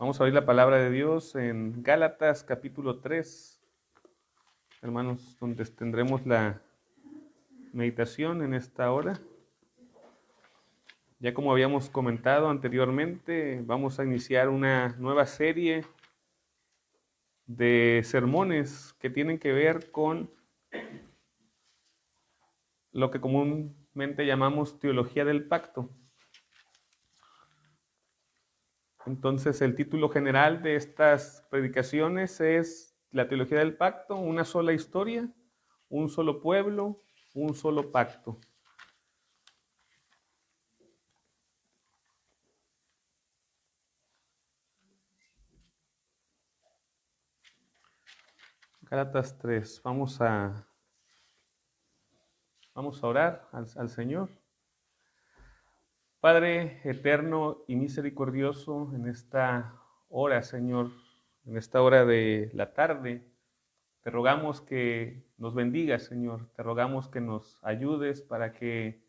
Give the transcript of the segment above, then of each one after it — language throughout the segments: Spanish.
Vamos a oír la palabra de Dios en Gálatas capítulo 3, hermanos, donde tendremos la meditación en esta hora. Ya como habíamos comentado anteriormente, vamos a iniciar una nueva serie de sermones que tienen que ver con lo que comúnmente llamamos teología del pacto. Entonces, el título general de estas predicaciones es la teología del pacto, una sola historia, un solo pueblo, un solo pacto. Gálatas 3, vamos a orar al Señor. Padre eterno y misericordioso, en esta hora, Señor, en esta hora de la tarde, te rogamos que nos bendigas, Señor. Te rogamos que nos ayudes para que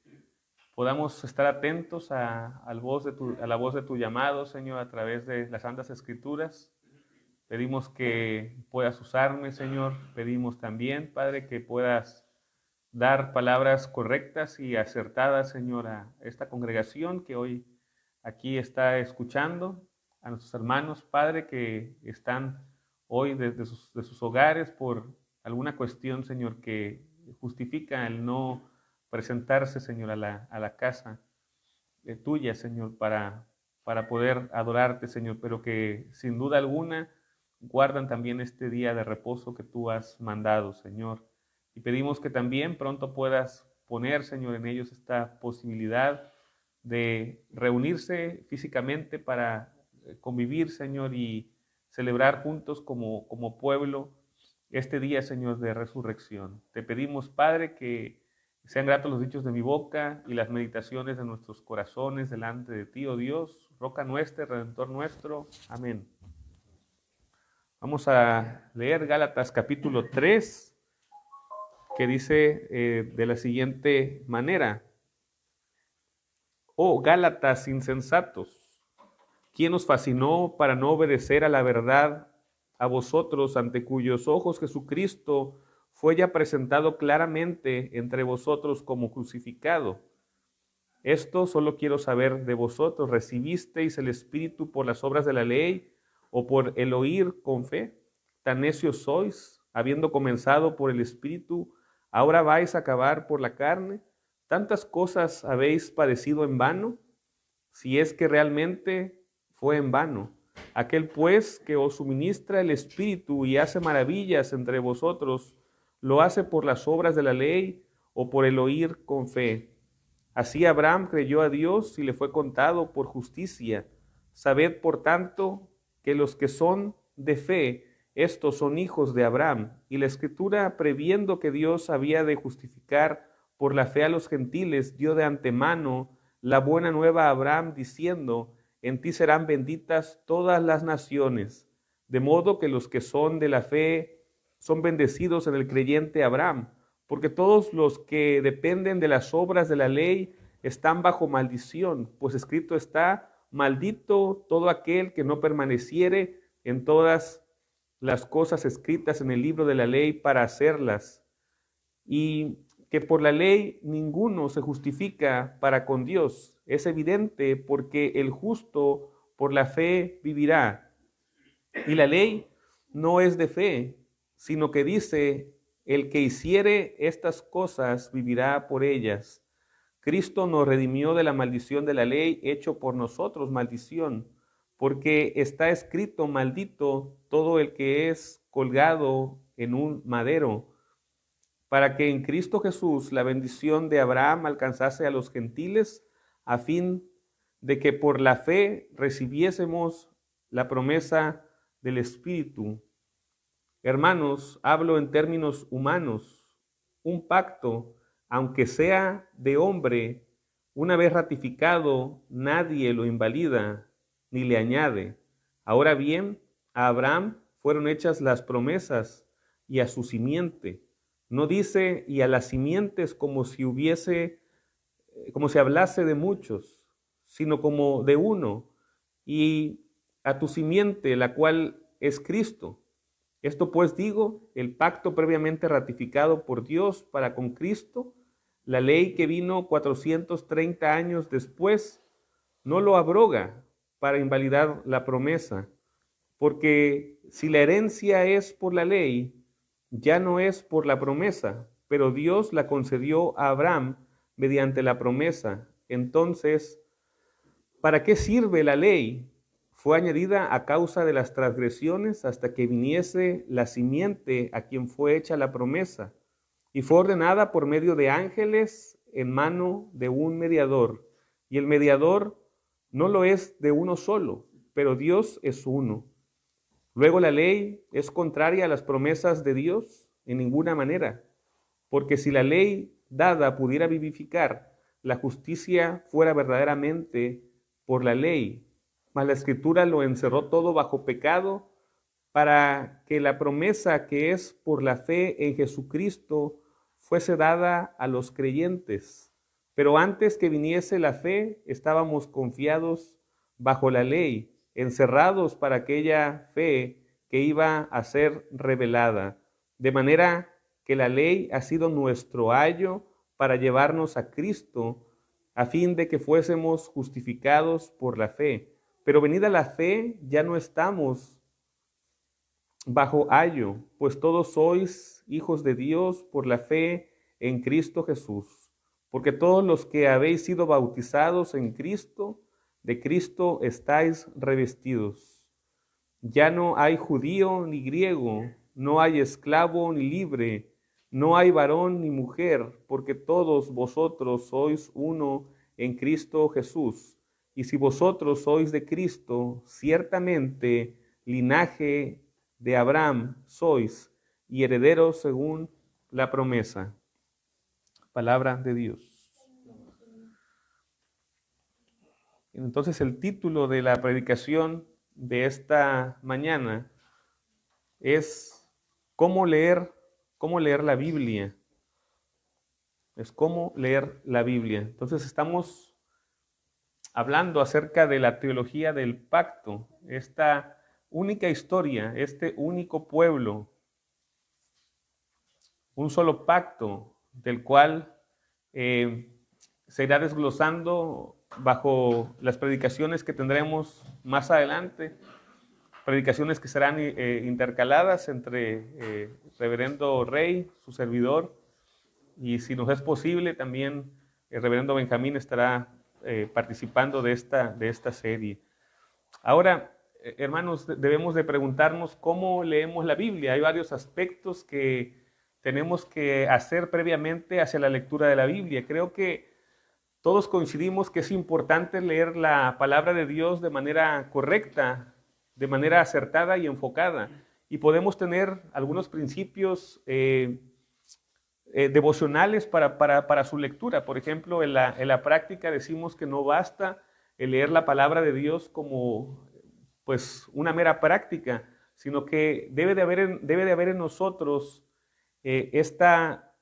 podamos estar atentos a la voz de tu llamado, Señor, a través de las Santas Escrituras. Pedimos que puedas usarme, Señor. Pedimos también, Padre, que puedas dar palabras correctas y acertadas, Señor, a esta congregación que hoy aquí está escuchando, a nuestros hermanos, Padre, que están hoy desde sus hogares por alguna cuestión, Señor, que justifica el no presentarse, Señor, a la casa tuya, Señor, para poder adorarte, Señor, pero que sin duda alguna guardan también este día de reposo que tú has mandado, Señor. Y pedimos que también pronto puedas poner, Señor, en ellos esta posibilidad de reunirse físicamente para convivir, Señor, y celebrar juntos como pueblo este día, Señor, de resurrección. Te pedimos, Padre, que sean gratos los dichos de mi boca y las meditaciones de nuestros corazones delante de ti, oh Dios, roca nuestra, redentor nuestro. Amén. Vamos a leer Gálatas capítulo 3, que dice de la siguiente manera: Oh Gálatas insensatos, ¿quién os fascinó para no obedecer a la verdad, a vosotros ante cuyos ojos Jesucristo fue ya presentado claramente entre vosotros como crucificado? Esto solo quiero saber de vosotros: ¿recibisteis el Espíritu por las obras de la ley o por el oír con fe? Tan necios sois, habiendo comenzado por el Espíritu, ¿ahora vais a acabar por la carne? ¿Tantas cosas habéis padecido en vano? Si es que realmente fue en vano. Aquel pues que os suministra el Espíritu y hace maravillas entre vosotros, ¿lo hace por las obras de la ley o por el oír con fe? Así Abraham creyó a Dios y le fue contado por justicia. Sabed, por tanto, que los que son de fe, estos son hijos de Abraham. Y la Escritura, previendo que Dios había de justificar por la fe a los gentiles, dio de antemano la buena nueva a Abraham, diciendo: en ti serán benditas todas las naciones. De modo que los que son de la fe son bendecidos en el creyente Abraham, porque todos los que dependen de las obras de la ley están bajo maldición, pues escrito está: maldito todo aquel que no permaneciere en todas las cosas escritas en el libro de la ley para hacerlas. Y que por la ley ninguno se justifica para con Dios. Es evidente, porque el justo por la fe vivirá. Y la ley no es de fe, sino que dice: el que hiciere estas cosas vivirá por ellas. Cristo nos redimió de la maldición de la ley, hecho por nosotros maldición, porque está escrito: maldito todo el que es colgado en un madero, para que en Cristo Jesús la bendición de Abraham alcanzase a los gentiles, a fin de que por la fe recibiésemos la promesa del Espíritu. Hermanos, hablo en términos humanos. Un pacto, aunque sea de hombre, una vez ratificado, nadie lo invalida ni le añade. Ahora bien, a Abraham fueron hechas las promesas y a su simiente. No dice y a las simientes como si hablase de muchos, sino como de uno, y a tu simiente, la cual es Cristo. Esto pues digo, el pacto previamente ratificado por Dios para con Cristo, la ley que vino 430 años después, no lo abroga para invalidar la promesa, porque si la herencia es por la ley, ya no es por la promesa, pero Dios la concedió a Abraham mediante la promesa. Entonces, ¿para qué sirve la ley? Fue añadida a causa de las transgresiones hasta que viniese la simiente a quien fue hecha la promesa, y fue ordenada por medio de ángeles en mano de un mediador. Y el mediador no lo es de uno solo, pero Dios es uno. Luego la ley es contraria a las promesas de Dios en ninguna manera, porque si la ley dada pudiera vivificar, la justicia fuera verdaderamente por la ley, mas la Escritura lo encerró todo bajo pecado, para que la promesa que es por la fe en Jesucristo fuese dada a los creyentes. Pero antes que viniese la fe, estábamos confiados bajo la ley, encerrados para aquella fe que iba a ser revelada. De manera que la ley ha sido nuestro ayo para llevarnos a Cristo, a fin de que fuésemos justificados por la fe. Pero venida la fe, ya no estamos bajo ayo, pues todos sois hijos de Dios por la fe en Cristo Jesús. Porque todos los que habéis sido bautizados en Cristo, de Cristo estáis revestidos. Ya no hay judío ni griego, no hay esclavo ni libre, no hay varón ni mujer, porque todos vosotros sois uno en Cristo Jesús. Y si vosotros sois de Cristo, ciertamente linaje de Abraham sois, y herederos según la promesa. Palabra de Dios. Entonces el título de la predicación de esta mañana es ¿cómo leer la Biblia? Es cómo leer la Biblia. Entonces estamos hablando acerca de la teología del pacto, esta única historia, este único pueblo, un solo pacto del cual se irá desglosando bajo las predicaciones que tendremos más adelante, predicaciones que serán intercaladas entre Reverendo Rey, su servidor, y si nos es posible también el Reverendo Benjamín estará participando de esta serie. Ahora, hermanos, debemos de preguntarnos cómo leemos la Biblia. Hay varios aspectos que tenemos que hacer previamente hacia la lectura de la Biblia. Creo que todos coincidimos que es importante leer la palabra de Dios de manera correcta, de manera acertada y enfocada. Y podemos tener algunos principios devocionales para su lectura. Por ejemplo, en la práctica decimos que no basta el leer la palabra de Dios como pues una mera práctica, sino que debe de haber en nosotros esta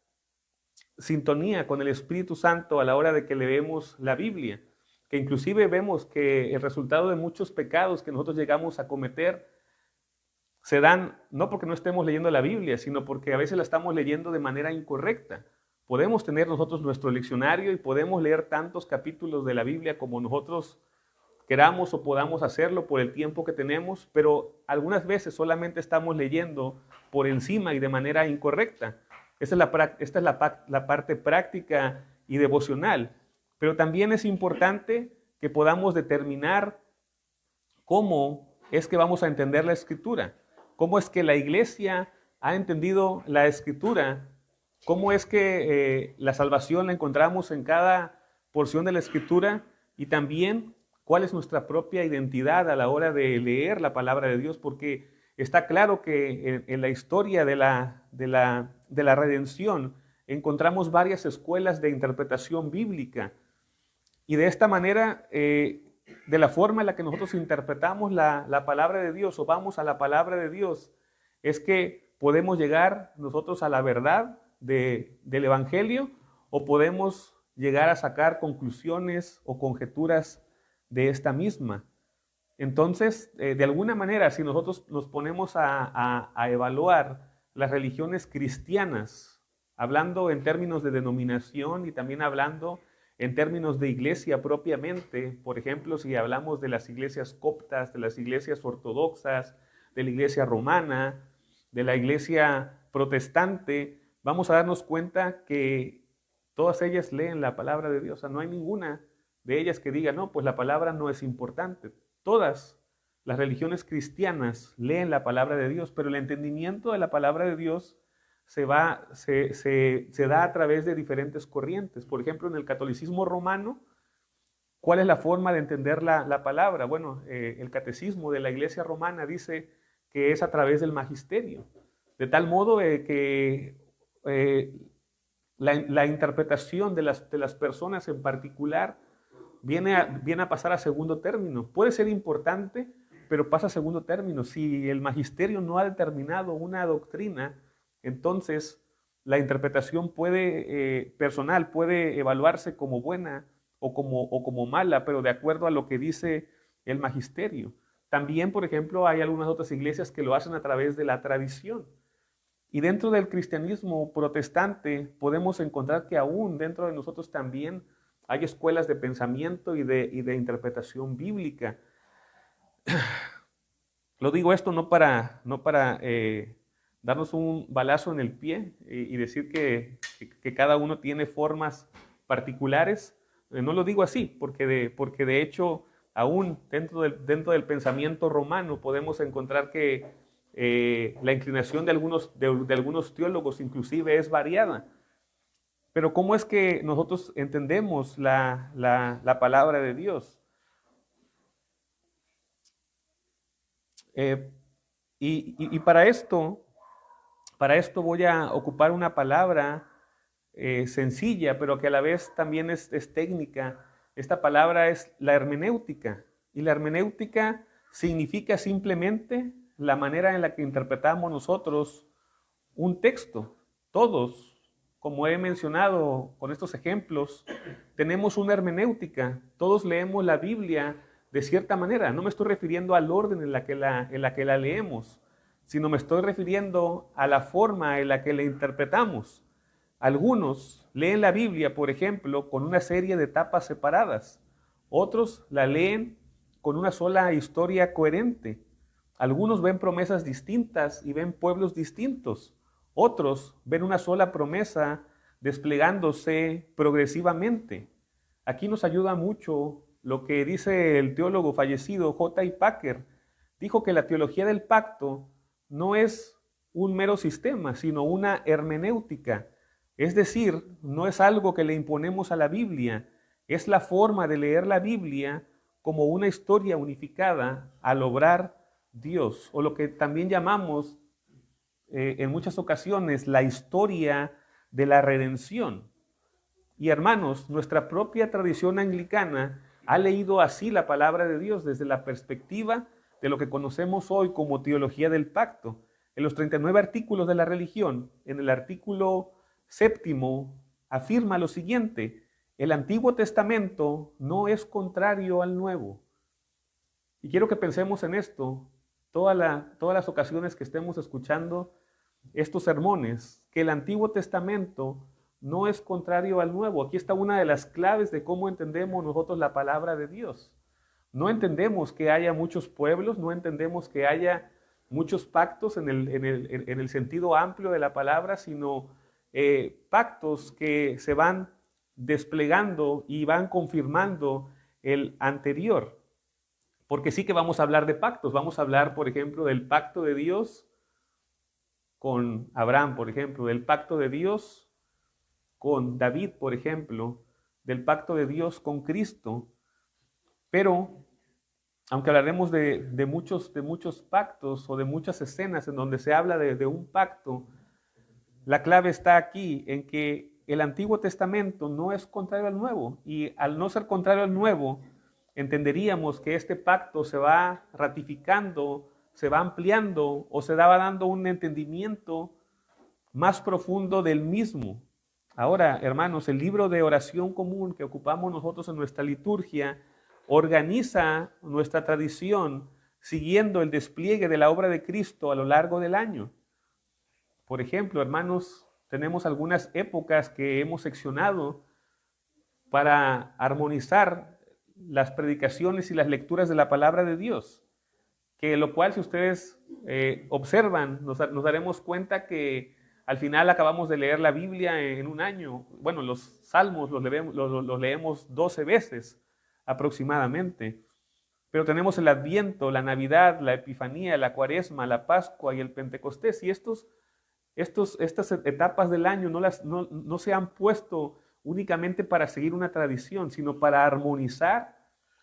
sintonía con el Espíritu Santo a la hora de que leemos la Biblia, que inclusive vemos que el resultado de muchos pecados que nosotros llegamos a cometer se dan no porque no estemos leyendo la Biblia, sino porque a veces la estamos leyendo de manera incorrecta. Podemos tener nosotros nuestro leccionario y podemos leer tantos capítulos de la Biblia como nosotros queramos o podamos hacerlo por el tiempo que tenemos, pero algunas veces solamente estamos leyendo por encima y de manera incorrecta. Esta es la parte práctica y devocional, pero también es importante que podamos determinar cómo es que vamos a entender la Escritura, cómo es que la iglesia ha entendido la Escritura, cómo es que la salvación la encontramos en cada porción de la Escritura y también cuál es nuestra propia identidad a la hora de leer la palabra de Dios, porque está claro que en la historia de la redención encontramos varias escuelas de interpretación bíblica y de esta manera, de la forma en la que nosotros interpretamos la palabra de Dios o vamos a la palabra de Dios, es que podemos llegar nosotros a la verdad del Evangelio o podemos llegar a sacar conclusiones o conjeturas de esta misma. Entonces, de alguna manera, si nosotros nos ponemos a evaluar las religiones cristianas, hablando en términos de denominación y también hablando en términos de iglesia propiamente, por ejemplo, si hablamos de las iglesias coptas, de las iglesias ortodoxas, de la iglesia romana, de la iglesia protestante, vamos a darnos cuenta que todas ellas leen la palabra de Dios. O sea, no hay ninguna de ellas que diga, no, pues la palabra no es importante. Todas las religiones cristianas leen la palabra de Dios, pero el entendimiento de la palabra de Dios se da a través de diferentes corrientes. Por ejemplo, en el catolicismo romano, ¿cuál es la forma de entender la palabra? Bueno, el catecismo de la iglesia romana dice que es a través del magisterio, de tal modo que la interpretación de las personas en particular viene a pasar a segundo término. Puede ser importante, pero pasa a segundo término. Si el magisterio no ha determinado una doctrina, entonces la interpretación personal puede evaluarse como buena o como mala, pero de acuerdo a lo que dice el magisterio. También, por ejemplo, hay algunas otras iglesias que lo hacen a través de la tradición. Y dentro del cristianismo protestante podemos encontrar que aún dentro de nosotros también hay escuelas de pensamiento y de interpretación bíblica. Lo digo esto no para darnos un balazo en el pie y decir que cada uno tiene formas particulares. No lo digo así, porque de hecho, aún dentro del pensamiento romano podemos encontrar que la inclinación de algunos teólogos inclusive es variada. Pero ¿cómo es que nosotros entendemos la palabra de Dios? Y para esto voy a ocupar una palabra sencilla, pero que a la vez también es técnica. Esta palabra es la hermenéutica. Y la hermenéutica significa simplemente la manera en la que interpretamos nosotros un texto. Todos, como he mencionado con estos ejemplos, tenemos una hermenéutica. Todos leemos la Biblia de cierta manera. No me estoy refiriendo al orden en la que la leemos, sino me estoy refiriendo a la forma en la que la interpretamos. Algunos leen la Biblia, por ejemplo, con una serie de etapas separadas. Otros la leen con una sola historia coherente. Algunos ven promesas distintas y ven pueblos distintos. Otros ven una sola promesa desplegándose progresivamente. Aquí nos ayuda mucho lo que dice el teólogo fallecido J.I. Packer. Dijo que la teología del pacto no es un mero sistema, sino una hermenéutica. Es decir, no es algo que le imponemos a la Biblia, es la forma de leer la Biblia como una historia unificada al obrar Dios, o lo que también llamamos en muchas ocasiones la historia de la redención. Y hermanos, nuestra propia tradición anglicana ha leído así la palabra de Dios desde la perspectiva de lo que conocemos hoy como teología del pacto. En los 39 artículos de la religión, en el artículo 7º, afirma lo siguiente: el Antiguo Testamento no es contrario al Nuevo. Y quiero que pensemos en esto todas las ocasiones que estemos escuchando estos sermones, que el Antiguo Testamento no es contrario al Nuevo. Aquí está una de las claves de cómo entendemos nosotros la palabra de Dios. No entendemos que haya muchos pueblos, no entendemos que haya muchos pactos en el sentido amplio de la palabra, sino pactos que se van desplegando y van confirmando el anterior. Porque sí que vamos a hablar de pactos. Vamos a hablar, por ejemplo, del pacto de Dios con Abraham, por ejemplo, del pacto de Dios con David, por ejemplo, del pacto de Dios con Cristo. Pero, aunque hablaremos de muchos pactos o de muchas escenas en donde se habla de un pacto, la clave está aquí en que el Antiguo Testamento no es contrario al Nuevo. Y al no ser contrario al Nuevo, entenderíamos que este pacto se va ratificando, se va ampliando o se va dando un entendimiento más profundo del mismo. Ahora, hermanos, el libro de oración común que ocupamos nosotros en nuestra liturgia organiza nuestra tradición siguiendo el despliegue de la obra de Cristo a lo largo del año. Por ejemplo, hermanos, tenemos algunas épocas que hemos seccionado para armonizar las predicaciones y las lecturas de la palabra de Dios, que lo cual, si ustedes observan, nos daremos cuenta que al final acabamos de leer la Biblia en un año. Bueno, los salmos los leemos 12 veces aproximadamente, pero tenemos el Adviento, la Navidad, la Epifanía, la Cuaresma, la Pascua y el Pentecostés, y estas etapas del año no se han puesto únicamente para seguir una tradición, sino para armonizar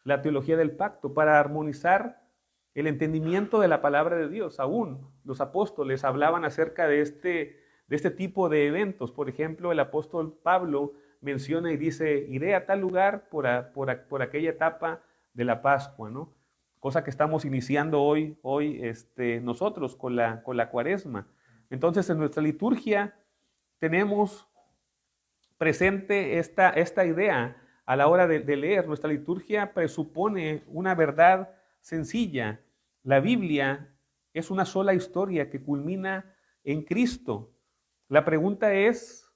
la teología del pacto, para armonizar el entendimiento de la palabra de Dios. Aún los apóstoles hablaban acerca de este tipo de eventos. Por ejemplo, el apóstol Pablo menciona y dice: iré a tal lugar por aquella etapa de la Pascua, ¿no? Cosa que estamos iniciando hoy nosotros con la Cuaresma. Entonces, en nuestra liturgia tenemos presente esta idea a la hora de leer. Nuestra liturgia presupone una verdad sencilla. La Biblia es una sola historia que culmina en Cristo. La pregunta ¿es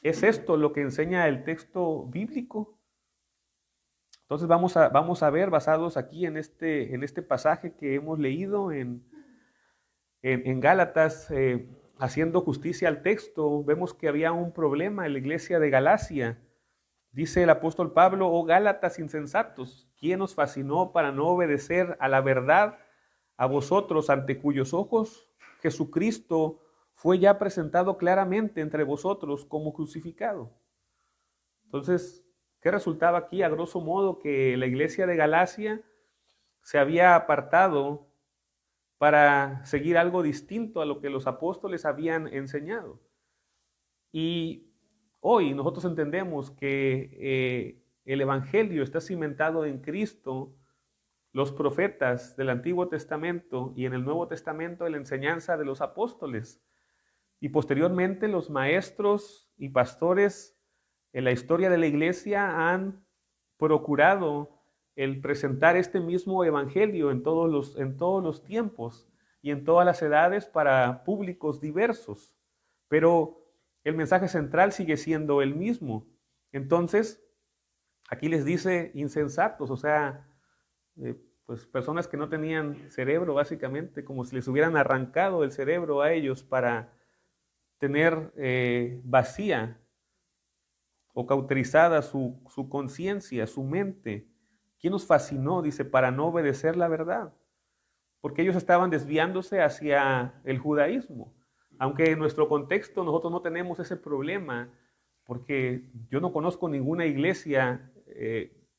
esto lo que enseña el texto bíblico? Entonces vamos a ver, basados aquí en este pasaje que hemos leído en Gálatas, haciendo justicia al texto, vemos que había un problema en la iglesia de Galacia. Dice el apóstol Pablo: oh Gálatas insensatos, ¿quién os fascinó para no obedecer a la verdad, a vosotros ante cuyos ojos Jesucristo fue ya presentado claramente entre vosotros como crucificado? Entonces, ¿qué resultaba aquí? A grosso modo, que la iglesia de Galacia se había apartado para seguir algo distinto a lo que los apóstoles habían enseñado. Y hoy nosotros entendemos que el Evangelio está cimentado en Cristo, los profetas del Antiguo Testamento y en el Nuevo Testamento en la enseñanza de los apóstoles. Y posteriormente los maestros y pastores en la historia de la iglesia han procurado el presentar este mismo evangelio en todos los tiempos y en todas las edades para públicos diversos. Pero el mensaje central sigue siendo el mismo. Entonces, aquí les dice insensatos, o sea, pues personas que no tenían cerebro, básicamente, como si les hubieran arrancado el cerebro a ellos para tener vacía o cauterizada su conciencia, su mente. ¿Quién nos fascinó? Dice, para no obedecer la verdad. Porque ellos estaban desviándose hacia el judaísmo. Aunque en nuestro contexto nosotros no tenemos ese problema, porque yo no conozco ninguna iglesia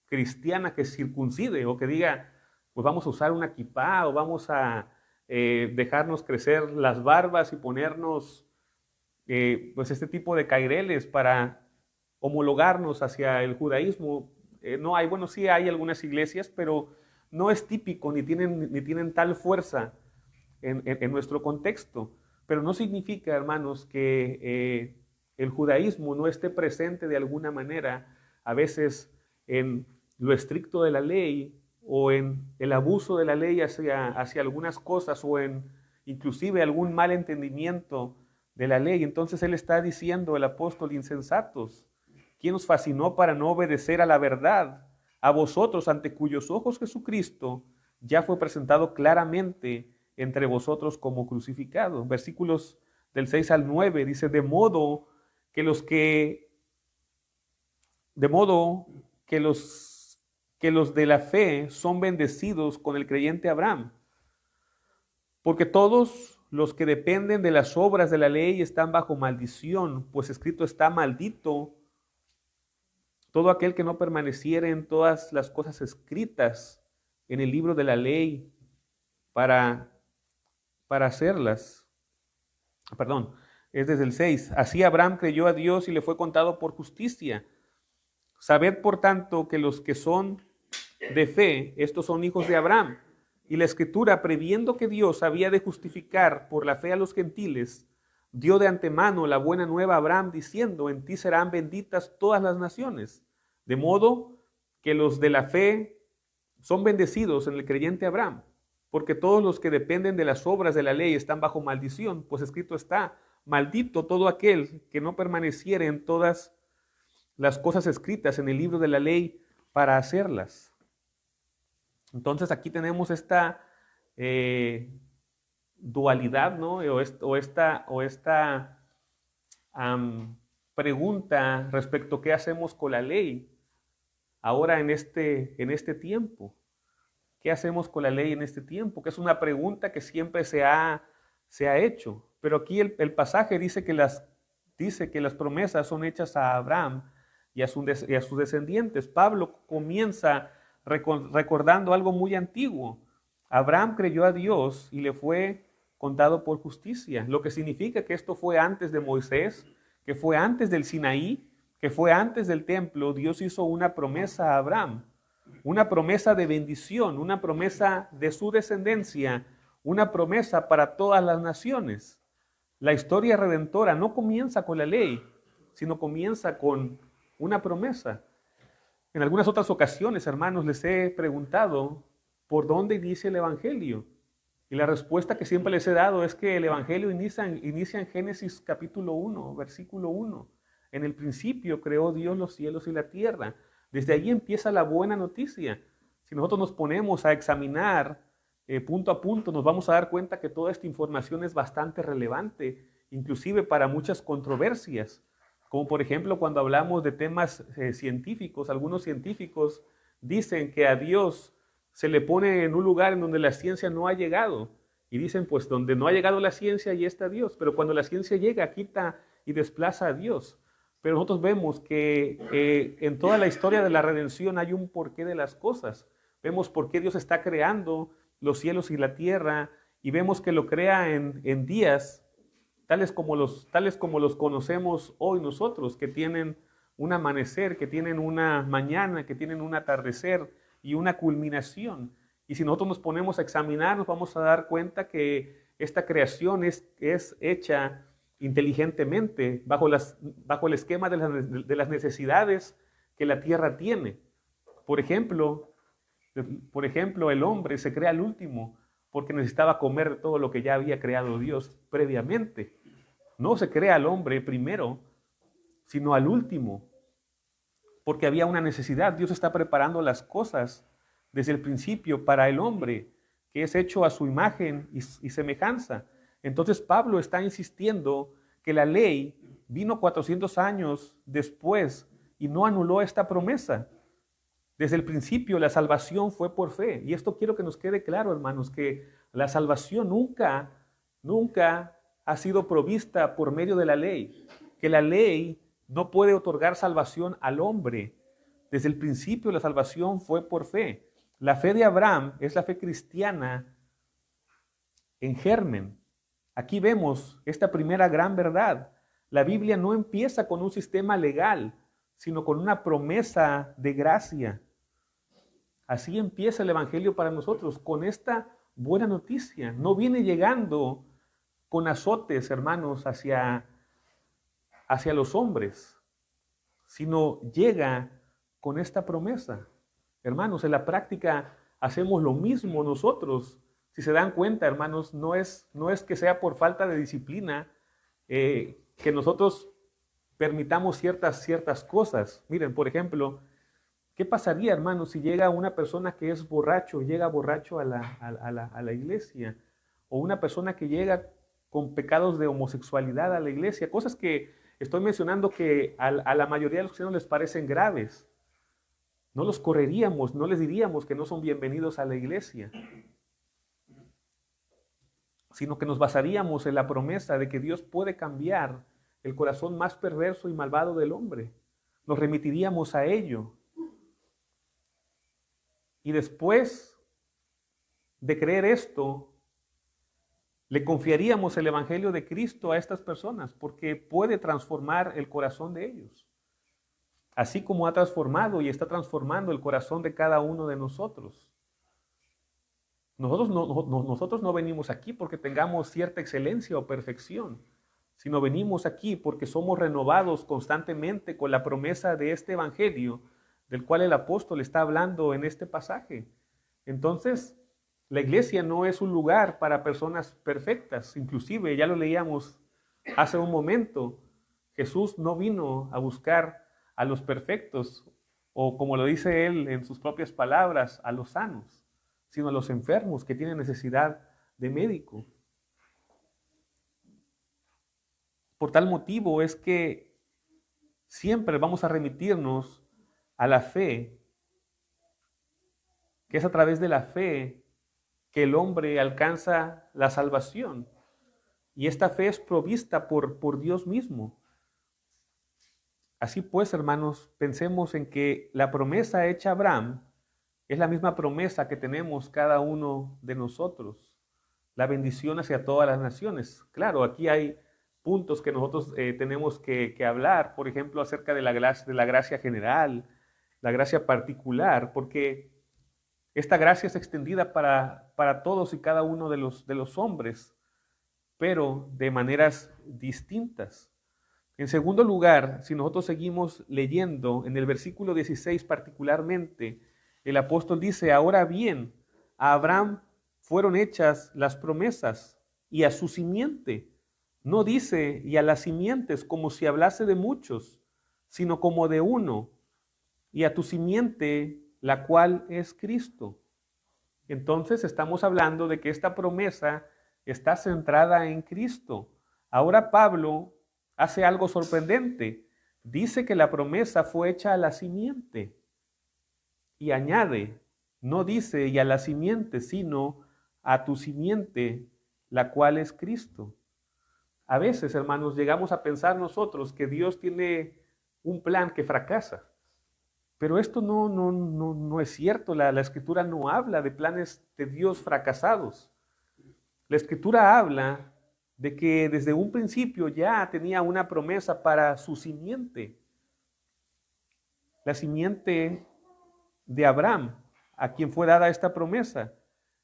cristiana que circuncide o que diga, pues vamos a usar una kipá o vamos a dejarnos crecer las barbas y ponernos pues este tipo de caireles para homologarnos hacia el judaísmo. No hay, bueno, sí hay algunas iglesias, pero no es típico ni tienen tal fuerza en nuestro contexto. Pero no significa, hermanos, que el judaísmo no esté presente de alguna manera, a veces en lo estricto de la ley o en el abuso de la ley hacia algunas cosas o en inclusive algún mal entendimiento de la ley. Entonces él está diciendo, el apóstol, insensatos, ¿quién os fascinó para no obedecer a la verdad? A vosotros, ante cuyos ojos Jesucristo ya fue presentado claramente entre vosotros como crucificado. Versículos del 6 al 9 dice, de modo que los de la fe son bendecidos con el creyente Abraham. Porque todos los que dependen de las obras de la ley están bajo maldición, pues escrito está: maldito todo aquel que no permaneciera en todas las cosas escritas en el libro de la ley para hacerlas. Perdón, es desde el 6. Así Abraham creyó a Dios y le fue contado por justicia. Sabed, por tanto, que los que son de fe, estos son hijos de Abraham. Y la Escritura, previendo que Dios había de justificar por la fe a los gentiles, dio de antemano la buena nueva a Abraham, diciendo: en ti serán benditas todas las naciones. De modo que los de la fe son bendecidos en el creyente Abraham, porque todos los que dependen de las obras de la ley están bajo maldición, pues escrito está, maldito todo aquel que no permaneciere en todas las cosas escritas en el libro de la ley para hacerlas. Entonces aquí tenemos esta dualidad, ¿no? O esta pregunta respecto a qué hacemos con la ley ahora en este tiempo. ¿Qué hacemos con la ley en este tiempo? Que es una pregunta que siempre se ha hecho. Pero aquí el pasaje dice que las promesas son hechas a Abraham y a sus descendientes. Pablo comienza recordando algo muy antiguo. Abraham creyó a Dios y le fue contado por justicia, lo que significa que esto fue antes de Moisés, que fue antes del Sinaí, que fue antes del templo. Dios hizo una promesa a Abraham, una promesa de bendición, una promesa de su descendencia, una promesa para todas las naciones. La historia redentora no comienza con la ley, sino comienza con una promesa. En algunas otras ocasiones, hermanos, les he preguntado por dónde inicia el Evangelio. Y la respuesta que siempre les he dado es que el Evangelio inicia en Génesis capítulo 1, versículo 1. En el principio creó Dios los cielos y la tierra. Desde ahí empieza la buena noticia. Si nosotros nos ponemos a examinar punto a punto, nos vamos a dar cuenta que toda esta información es bastante relevante, inclusive para muchas controversias. Como por ejemplo cuando hablamos de temas científicos, algunos científicos dicen que a Dios se le pone en un lugar en donde la ciencia no ha llegado. Y dicen, pues donde no ha llegado la ciencia, ahí está Dios. Pero cuando la ciencia llega, quita y desplaza a Dios. Pero nosotros vemos que en toda la historia de la redención hay un porqué de las cosas. Vemos por qué Dios está creando los cielos y la tierra, y vemos que lo crea en días tales como los conocemos hoy nosotros, que tienen un amanecer, que tienen una mañana, que tienen un atardecer y una culminación. Y si nosotros nos ponemos a examinar, nos vamos a dar cuenta que esta creación es hecha inteligentemente bajo el esquema de las necesidades que la tierra tiene. Por ejemplo, el hombre se crea al último porque necesitaba comer todo lo que ya había creado Dios previamente. No se crea al hombre primero, sino al último, porque había una necesidad. Dios está preparando las cosas desde el principio para el hombre, que es hecho a su imagen y semejanza. Entonces Pablo está insistiendo que la ley vino 400 años después y no anuló esta promesa. Desde el principio la salvación fue por fe. Y esto quiero que nos quede claro, hermanos, que la salvación nunca ha sido provista por medio de la ley. Que la ley no puede otorgar salvación al hombre. Desde el principio la salvación fue por fe. La fe de Abraham es la fe cristiana en germen. Aquí vemos esta primera gran verdad. La Biblia no empieza con un sistema legal, sino con una promesa de gracia. Así empieza el Evangelio para nosotros, con esta buena noticia. No viene llegando con azotes, hermanos, hacia los hombres, sino llega con esta promesa. Hermanos, en la práctica hacemos lo mismo nosotros. Si se dan cuenta, hermanos, no es que sea por falta de disciplina que nosotros permitamos ciertas cosas. Miren, por ejemplo, ¿qué pasaría, hermanos, si llega una persona que es borracho, llega borracho a la iglesia? O una persona que llega con pecados de homosexualidad a la iglesia. Cosas que estoy mencionando que a la mayoría de los cristianos les parecen graves. No los correríamos, no les diríamos que no son bienvenidos a la iglesia, sino que nos basaríamos en la promesa de que Dios puede cambiar el corazón más perverso y malvado del hombre. Nos remitiríamos a ello. Y después de creer esto, le confiaríamos el Evangelio de Cristo a estas personas, porque puede transformar el corazón de ellos. Así como ha transformado y está transformando el corazón de cada uno de nosotros. Nosotros no venimos aquí porque tengamos cierta excelencia o perfección, sino venimos aquí porque somos renovados constantemente con la promesa de este Evangelio, del cual el apóstol está hablando en este pasaje. Entonces, la iglesia no es un lugar para personas perfectas. Inclusive, ya lo leíamos hace un momento, Jesús no vino a buscar a los perfectos, o como lo dice él en sus propias palabras, a los sanos, sino a los enfermos que tienen necesidad de médico. Por tal motivo es que siempre vamos a remitirnos a la fe, que es a través de la fe que el hombre alcanza la salvación. Y esta fe es provista por Dios mismo. Así pues, hermanos, pensemos en que la promesa hecha a Abraham es la misma promesa que tenemos cada uno de nosotros. La bendición hacia todas las naciones. Claro, aquí hay puntos que nosotros tenemos que hablar, por ejemplo, acerca de la gracia general, la gracia particular, porque esta gracia es extendida para todos y cada uno de los hombres, pero de maneras distintas. En segundo lugar, si nosotros seguimos leyendo en el versículo 16 particularmente, el apóstol dice, ahora bien, a Abraham fueron hechas las promesas y a su simiente. No dice y a las simientes como si hablase de muchos, sino como de uno, y a tu simiente, la cual es Cristo. Entonces estamos hablando de que esta promesa está centrada en Cristo. Ahora Pablo hace algo sorprendente. Dice que la promesa fue hecha a la simiente. Y añade, no dice y a la simiente, sino a tu simiente, la cual es Cristo. A veces, hermanos, llegamos a pensar nosotros que Dios tiene un plan que fracasa. Pero esto no es cierto. La Escritura no habla de planes de Dios fracasados. La Escritura habla de que desde un principio ya tenía una promesa para su simiente. La simiente de Abraham, a quien fue dada esta promesa.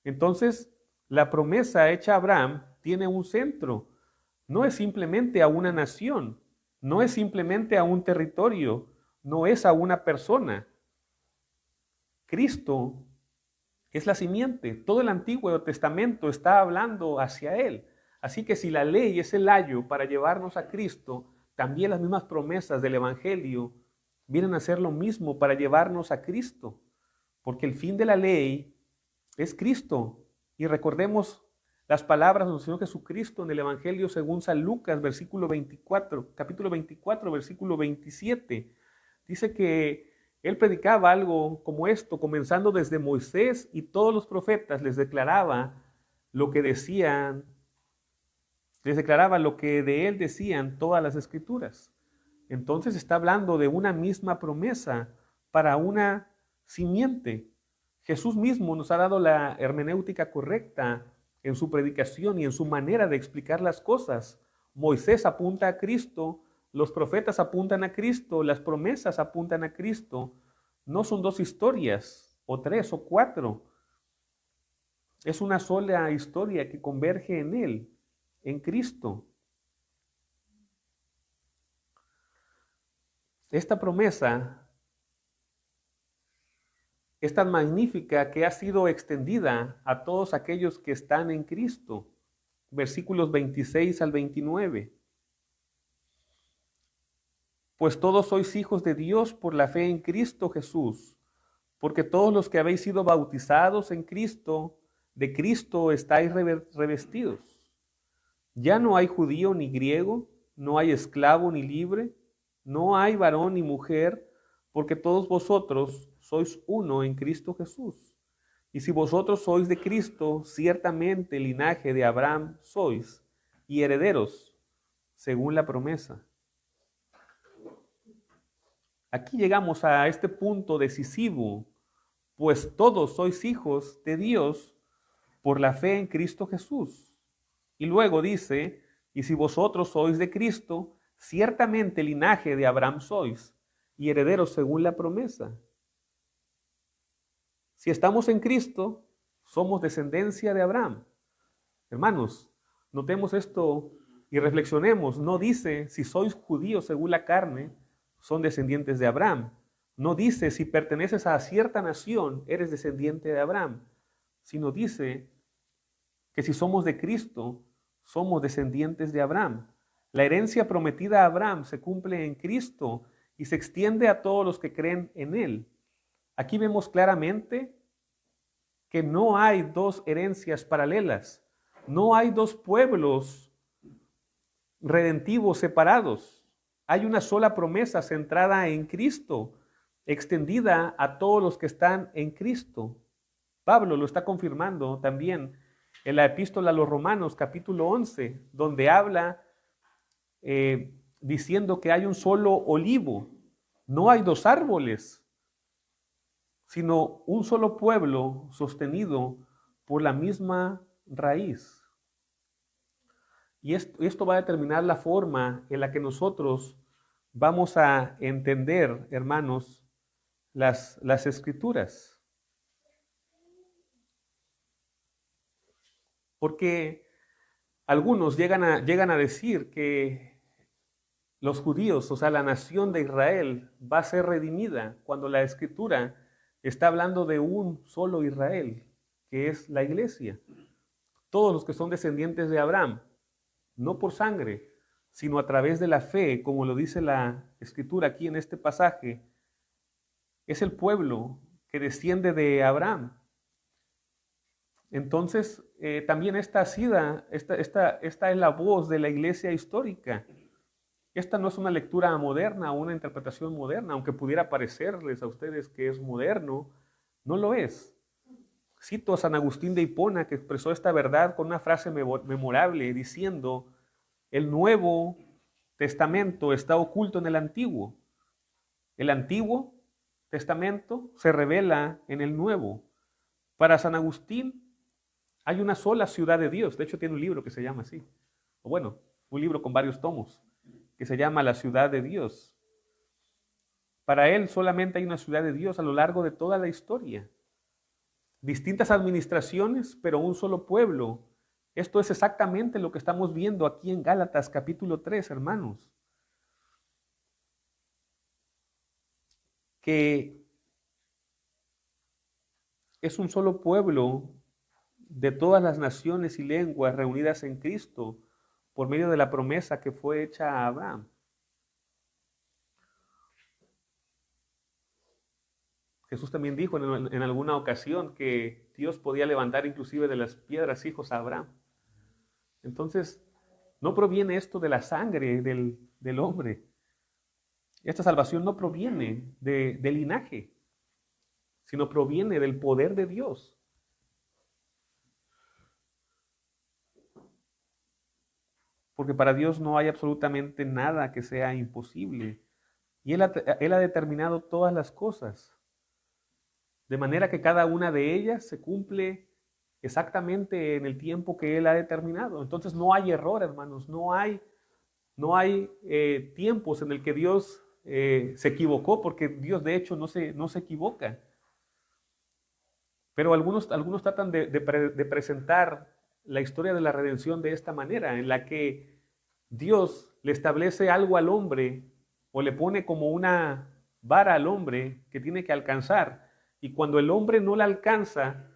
Entonces, la promesa hecha a Abraham tiene un centro. No es simplemente a una nación, no es simplemente a un territorio, no es a una persona. Cristo es la simiente. Todo el Antiguo Testamento está hablando hacia Él. Así que si la ley es el ayo para llevarnos a Cristo, también las mismas promesas del Evangelio vienen a ser lo mismo para llevarnos a Cristo. Porque el fin de la ley es Cristo. Y recordemos las palabras de nuestro Señor Jesucristo en el Evangelio según San Lucas, capítulo 24, versículo 27. Dice que Él predicaba algo como esto, comenzando desde Moisés y todos los profetas les declaraba lo que decían, les declaraba lo que de Él decían todas las Escrituras. Entonces está hablando de una misma promesa para una simiente. Jesús mismo nos ha dado la hermenéutica correcta en su predicación y en su manera de explicar las cosas. Moisés apunta a Cristo, los profetas apuntan a Cristo, las promesas apuntan a Cristo. No son dos historias, o tres, o cuatro. Es una sola historia que converge en Él, en Cristo. Esta promesa es tan magnífica que ha sido extendida a todos aquellos que están en Cristo. Versículos 26 al 29. Pues todos sois hijos de Dios por la fe en Cristo Jesús, porque todos los que habéis sido bautizados en Cristo, de Cristo estáis revestidos. Ya no hay judío ni griego, no hay esclavo ni libre, no hay varón ni mujer, porque todos vosotros sois uno en Cristo Jesús. Y si vosotros sois de Cristo, ciertamente linaje de Abraham sois, y herederos, según la promesa. Aquí llegamos a este punto decisivo, pues todos sois hijos de Dios por la fe en Cristo Jesús. Y luego dice, y si vosotros sois de Cristo, ciertamente linaje de Abraham sois, y herederos según la promesa. Si estamos en Cristo, somos descendencia de Abraham. Hermanos, notemos esto y reflexionemos. No dice, si sois judíos según la carne, son descendientes de Abraham. No dice, si perteneces a cierta nación, eres descendiente de Abraham. sino dice que si somos de Cristo, somos descendientes de Abraham. La herencia prometida a Abraham se cumple en Cristo y se extiende a todos los que creen en Él. Aquí vemos claramente que no hay dos herencias paralelas, no hay dos pueblos redentivos separados. Hay una sola promesa centrada en Cristo, extendida a todos los que están en Cristo. Pablo lo está confirmando también en la epístola a los Romanos, capítulo 11, donde habla diciendo que hay un solo olivo, no hay dos árboles, sino un solo pueblo sostenido por la misma raíz. Y esto va a determinar la forma en la que nosotros vamos a entender, hermanos, las Escrituras. Porque algunos llegan a decir que los judíos, o sea, la nación de Israel, va a ser redimida cuando la Escritura está hablando de un solo Israel, que es la iglesia. Todos los que son descendientes de Abraham, no por sangre, sino a través de la fe, como lo dice la Escritura aquí en este pasaje, es el pueblo que desciende de Abraham. Entonces, también esta es la voz de la iglesia histórica. Esta no es una lectura moderna o una interpretación moderna, aunque pudiera parecerles a ustedes que es moderno, no lo es. Cito a San Agustín de Hipona, que expresó esta verdad con una frase memorable, diciendo: el Nuevo Testamento está oculto en el Antiguo. El Antiguo Testamento se revela en el Nuevo. Para San Agustín hay una sola ciudad de Dios. De hecho, tiene un libro que se llama así. O bueno, un libro con varios tomos, que se llama La Ciudad de Dios. Para él solamente hay una ciudad de Dios a lo largo de toda la historia. Distintas administraciones, pero un solo pueblo. Esto es exactamente lo que estamos viendo aquí en Gálatas capítulo 3, hermanos. Que es un solo pueblo de todas las naciones y lenguas reunidas en Cristo por medio de la promesa que fue hecha a Abraham. Jesús también dijo en alguna ocasión que Dios podía levantar inclusive de las piedras hijos a Abraham. Entonces, no proviene esto de la sangre del hombre. Esta salvación no proviene del linaje, sino proviene del poder de Dios. Porque para Dios no hay absolutamente nada que sea imposible. Y Él ha determinado todas las cosas, de manera que cada una de ellas se cumple exactamente en el tiempo que Él ha determinado. Entonces no hay error, hermanos, no hay tiempos en el que Dios se equivocó, porque Dios de hecho no se equivoca. Pero algunos tratan de presentar la historia de la redención de esta manera, en la que Dios le establece algo al hombre o le pone como una vara al hombre que tiene que alcanzar. Y cuando el hombre no la alcanza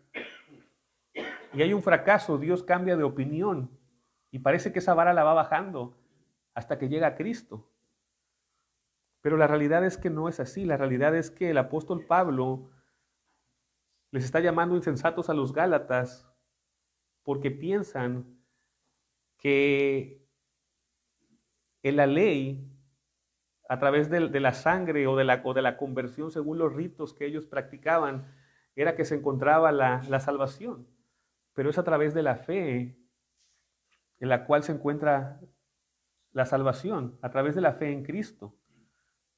y hay un fracaso, Dios cambia de opinión y parece que esa vara la va bajando hasta que llega a Cristo. Pero la realidad es que no es así. La realidad es que el apóstol Pablo les está llamando insensatos a los Gálatas porque piensan que en la ley, a través de la sangre o de la conversión según los ritos que ellos practicaban, era que se encontraba la salvación. Pero es a través de la fe en la cual se encuentra la salvación, a través de la fe en Cristo.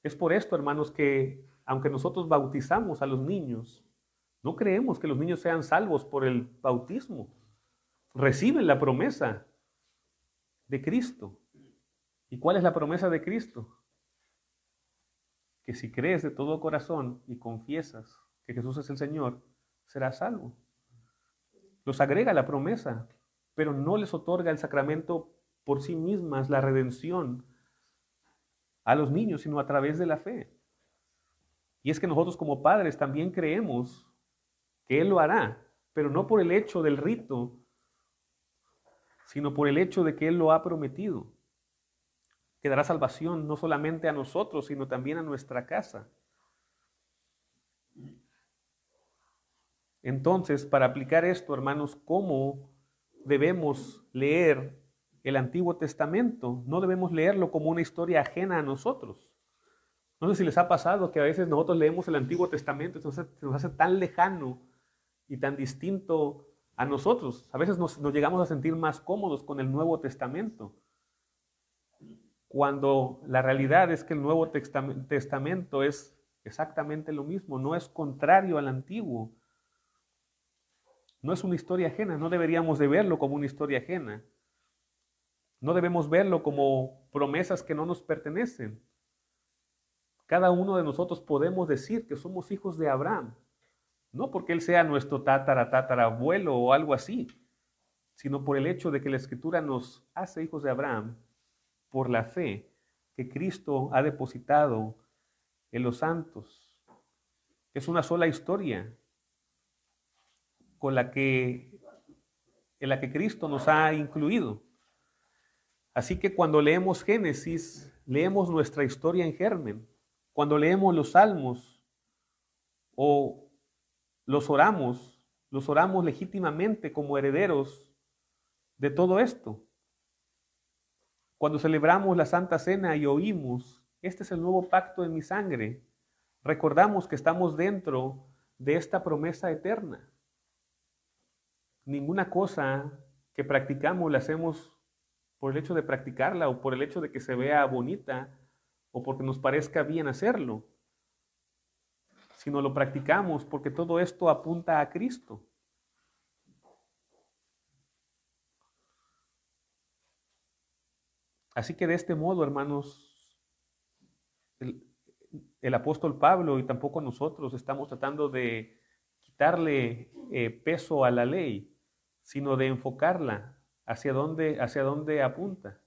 Es por esto, hermanos, que aunque nosotros bautizamos a los niños, no creemos que los niños sean salvos por el bautismo. Reciben la promesa de Cristo. ¿Y cuál es la promesa de Cristo? Que si crees de todo corazón y confiesas que Jesús es el Señor, serás salvo. Los agrega la promesa, pero no les otorga el sacramento por sí mismas, la redención a los niños, sino a través de la fe. Y es que nosotros como padres también creemos que Él lo hará, pero no por el hecho del rito, sino por el hecho de que Él lo ha prometido, que dará salvación no solamente a nosotros, sino también a nuestra casa. Entonces, para aplicar esto, hermanos, ¿cómo debemos leer el Antiguo Testamento? No debemos leerlo como una historia ajena a nosotros. No sé si les ha pasado que a veces nosotros leemos el Antiguo Testamento y se nos hace tan lejano y tan distinto a nosotros. A veces nos llegamos a sentir más cómodos con el Nuevo Testamento, cuando la realidad es que el Nuevo Testamento es exactamente lo mismo, no es contrario al Antiguo. No es una historia ajena, no deberíamos de verlo como una historia ajena. No debemos verlo como promesas que no nos pertenecen. Cada uno de nosotros podemos decir que somos hijos de Abraham, no porque él sea nuestro tatarabuelo o algo así, sino por el hecho de que la Escritura nos hace hijos de Abraham por la fe que Cristo ha depositado en los santos. Es una sola historia en la que Cristo nos ha incluido. Así que cuando leemos Génesis, leemos nuestra historia en germen. Cuando leemos los Salmos o los oramos legítimamente como herederos de todo esto. Cuando celebramos la Santa Cena y oímos, este es el nuevo pacto en mi sangre, recordamos que estamos dentro de esta promesa eterna. Ninguna cosa que practicamos la hacemos por el hecho de practicarla o por el hecho de que se vea bonita o porque nos parezca bien hacerlo, sino lo practicamos porque todo esto apunta a Cristo. Así que de este modo, hermanos, el apóstol Pablo y tampoco nosotros estamos tratando de quitarle peso a la ley, sino de enfocarla hacia dónde apunta.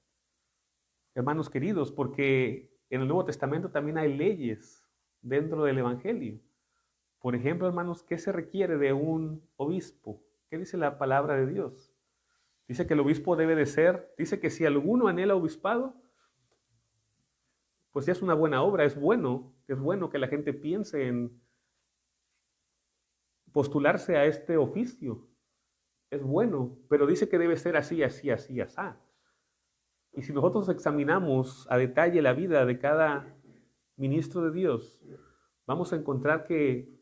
Hermanos queridos, porque en el Nuevo Testamento también hay leyes dentro del Evangelio. Por ejemplo, hermanos, ¿qué se requiere de un obispo? ¿Qué dice la palabra de Dios? Dice que el obispo debe de ser, dice que si alguno anhela obispado, pues ya es una buena obra, es bueno que la gente piense en postularse a este oficio. Es bueno, pero dice que debe ser así, así, así, así. Y si nosotros examinamos a detalle la vida de cada ministro de Dios, vamos a encontrar que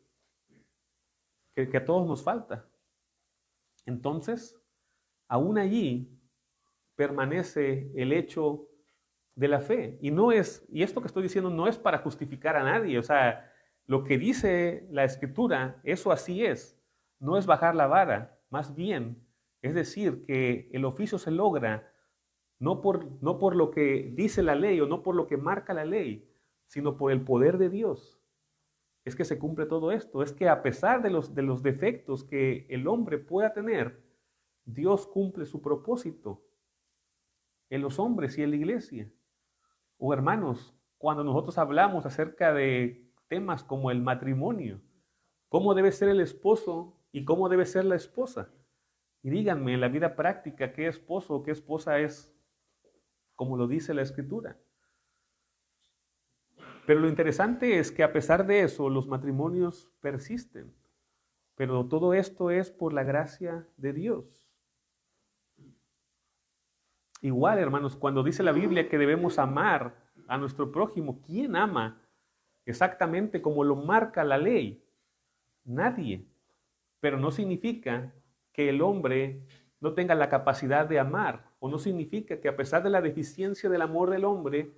a todos nos falta. Entonces, aún allí permanece el hecho de la fe. Y esto que estoy diciendo no es para justificar a nadie, o sea, lo que dice la Escritura, eso así es, no es bajar la vara, más bien, es decir, que el oficio se logra no por lo que dice la ley o no por lo que marca la ley, sino por el poder de Dios. Es que se cumple todo esto, es que a pesar de los defectos que el hombre pueda tener, Dios cumple su propósito en los hombres y en la iglesia. O hermanos, cuando nosotros hablamos acerca de temas como el matrimonio, cómo debe ser el esposo y cómo debe ser la esposa. Y díganme en la vida práctica qué esposo o qué esposa es, como lo dice la Escritura. Pero lo interesante es que a pesar de eso, los matrimonios persisten. Pero todo esto es por la gracia de Dios. Igual, hermanos, cuando dice la Biblia que debemos amar a nuestro prójimo, ¿quién ama exactamente como lo marca la ley? Nadie. Pero no significa que el hombre no tenga la capacidad de amar, o no significa que a pesar de la deficiencia del amor del hombre,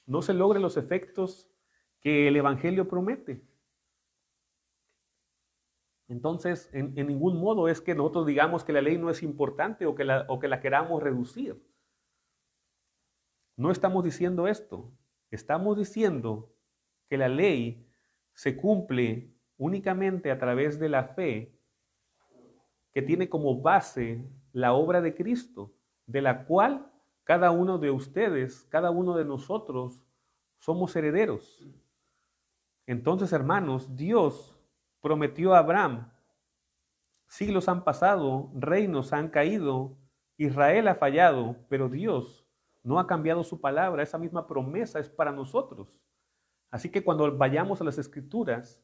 no se logren los efectos que el Evangelio promete. Entonces, en ningún modo es que nosotros digamos que la ley no es importante o que la queramos reducir. No estamos diciendo esto. Estamos diciendo que la ley se cumple únicamente a través de la fe que tiene como base la obra de Cristo, de la cual cada uno de ustedes, cada uno de nosotros somos herederos. Entonces, hermanos, Dios prometió a Abraham Siglos han pasado, reinos han caído, Israel ha fallado, pero Dios no ha cambiado su palabra. Esa misma promesa es para nosotros. Así que cuando vayamos a las Escrituras,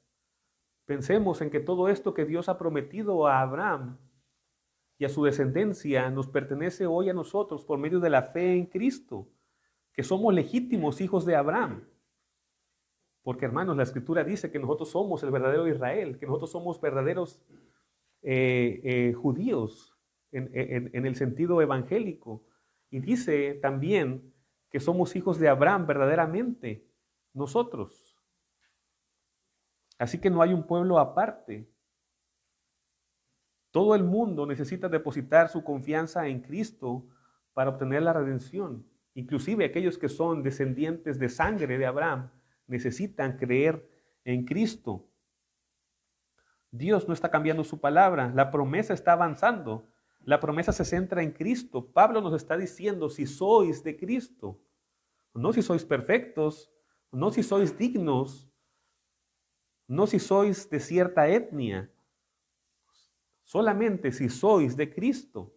pensemos en que todo esto que Dios ha prometido a Abraham y a su descendencia nos pertenece hoy a nosotros por medio de la fe en Cristo, que somos legítimos hijos de Abraham. Porque, hermanos, la Escritura dice que nosotros somos el verdadero Israel, que nosotros somos verdaderos judíos en el sentido evangélico. Y dice también que somos hijos de Abraham verdaderamente, nosotros. Así que no hay un pueblo aparte. Todo el mundo necesita depositar su confianza en Cristo para obtener la redención. Inclusive aquellos que son descendientes de sangre de Abraham necesitan creer en Cristo. Dios no está cambiando su palabra, la promesa está avanzando. La promesa se centra en Cristo. Pablo nos está diciendo, si sois de Cristo, no si sois perfectos, no si sois dignos, no si sois de cierta etnia, solamente si sois de Cristo.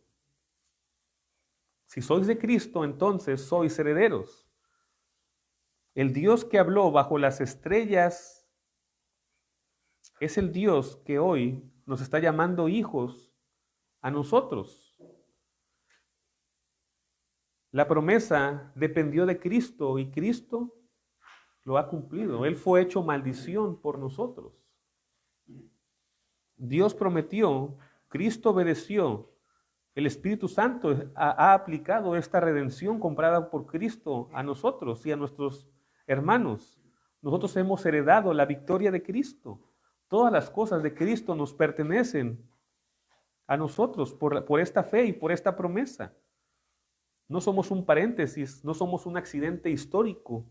Si sois de Cristo, entonces sois herederos. El Dios que habló bajo las estrellas es el Dios que hoy nos está llamando hijos a nosotros. La promesa dependió de Cristo y Cristo lo ha cumplido. Él fue hecho maldición por nosotros. Dios prometió, Cristo obedeció, el Espíritu Santo ha aplicado esta redención comprada por Cristo a nosotros y a nuestros hermanos. Nosotros hemos heredado la victoria de Cristo. Todas las cosas de Cristo nos pertenecen a nosotros por esta fe y por esta promesa. No somos un paréntesis, no somos un accidente histórico.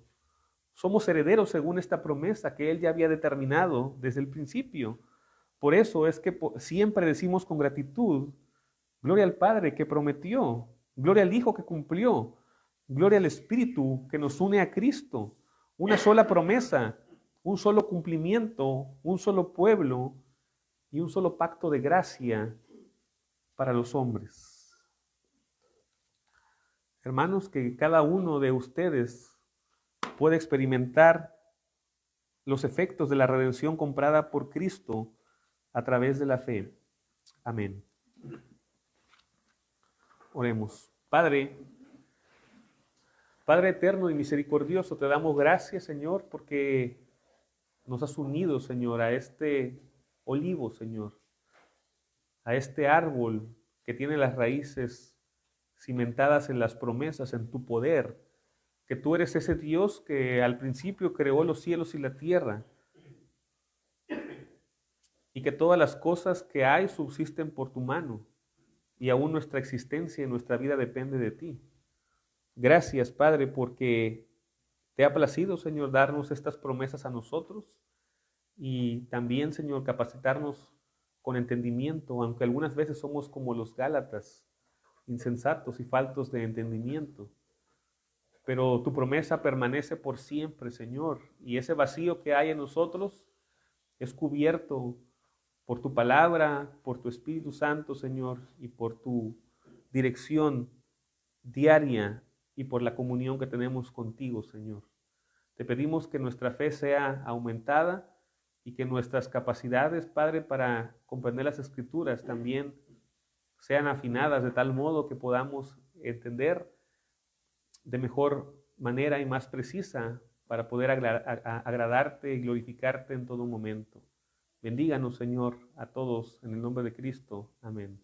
Somos herederos según esta promesa que Él ya había determinado desde el principio. Por eso es que siempre decimos con gratitud, gloria al Padre que prometió, gloria al Hijo que cumplió, gloria al Espíritu que nos une a Cristo. Una sola promesa, un solo cumplimiento, un solo pueblo y un solo pacto de gracia para los hombres. Hermanos, que cada uno de ustedes puede experimentar los efectos de la redención comprada por Cristo a través de la fe. Amén. Oremos. Padre eterno y misericordioso, te damos gracias, Señor, porque nos has unido, Señor, a este olivo, Señor, a este árbol que tiene las raíces cimentadas en las promesas, en tu poder, que tú eres ese Dios que al principio creó los cielos y la tierra, y que todas las cosas que hay subsisten por tu mano, y aún nuestra existencia y nuestra vida depende de ti. Gracias, Padre, porque te ha placido, Señor, darnos estas promesas a nosotros y también, Señor, capacitarnos con entendimiento, aunque algunas veces somos como los Gálatas, insensatos y faltos de entendimiento. Pero tu promesa permanece por siempre, Señor, y ese vacío que hay en nosotros es cubierto por tu palabra, por tu Espíritu Santo, Señor, y por tu dirección diaria y por la comunión que tenemos contigo, Señor. Te pedimos que nuestra fe sea aumentada y que nuestras capacidades, Padre, para comprender las Escrituras también sean afinadas de tal modo que podamos entender de mejor manera y más precisa para poder agradarte y glorificarte en todo momento. Bendíganos, Señor, a todos en el nombre de Cristo. Amén.